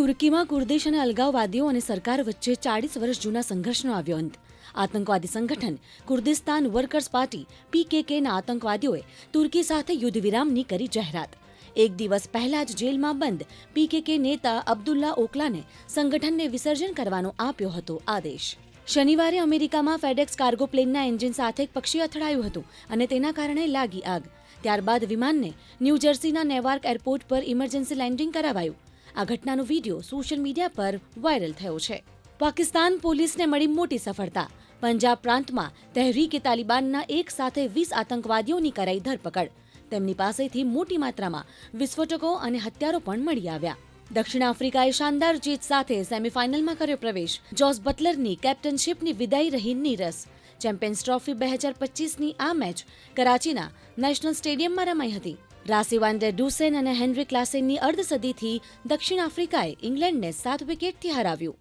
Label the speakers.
Speaker 1: તુર્કીમાં કુર્દિશ અને અલગાવવાદીઓ અને સરકાર વચ્ચે 40 વર્ષ જૂના સંઘર્ષનો આવ્યો અંત. આતંકવાદી સંગઠન કુર્દિસ્તાન વર્કર્સ પાર્ટી PKKના આતંકવાદીઓએ તુર્કી સાથે યુદ્ધ વિરામની કરી જાહેરાત. એક દિવસ પહેલા જ જેલમાં બંધ PKK નેતા અબ્દુલ્લા ઓકલાને સંગઠનને વિસર્જન કરવાનો આપ્યો હતો આદેશ. શનિવારે અમેરિકામાં ફેડેક્સ કાર્ગો પ્લેનના એન્જિન સાથે એક પક્ષી અથડાયું હતું અને તેના કારણે લાગી આગ. ત્યારબાદ વિમાનને ન્યૂ જર્સીના નેવાર્ક એરપોર્ટ પર ઇમરજન્સી લેન્ડિંગ કરાવાયું. આ ઘટનાનો વિડીયો સોશિયલ મીડિયા પર વાયરલ થયો છે. પાકિસ્તાન પોલીસને મળી મોટી સફળતા. પંજાબ પ્રાંતમાં તહેરીકે તાલિબાનના એક સાથે 20 આતંકવાદીઓની કરાઈ ધરપકડ. તેમની પાસેથી મોટી માત્રામાં વિસ્ફોટકો અને હથિયારો પણ મળી આવ્યા. દક્ષિણ આફ્રિકાએ શાનદાર જીત સાથે સેમીફાઇનલમાં કર્યો પ્રવેશ. જોસ બટલરની કેપ્ટનશીપની વિદાય રહી નીરસ. ચેમ્પિયન્સ ટ્રોફી 2025ની આ મેચ કરાચીના નેશનલ સ્ટેડિયમમાં રમાઈ હતી. રાસી વાન ડેર ડુસેન અને હેનરી ક્લાસેનની અર્ધસદીથી દક્ષિણ આફ્રિકાએ ઇંગ્લેન્ડને 7 વિકેટથી હરાવ્યું.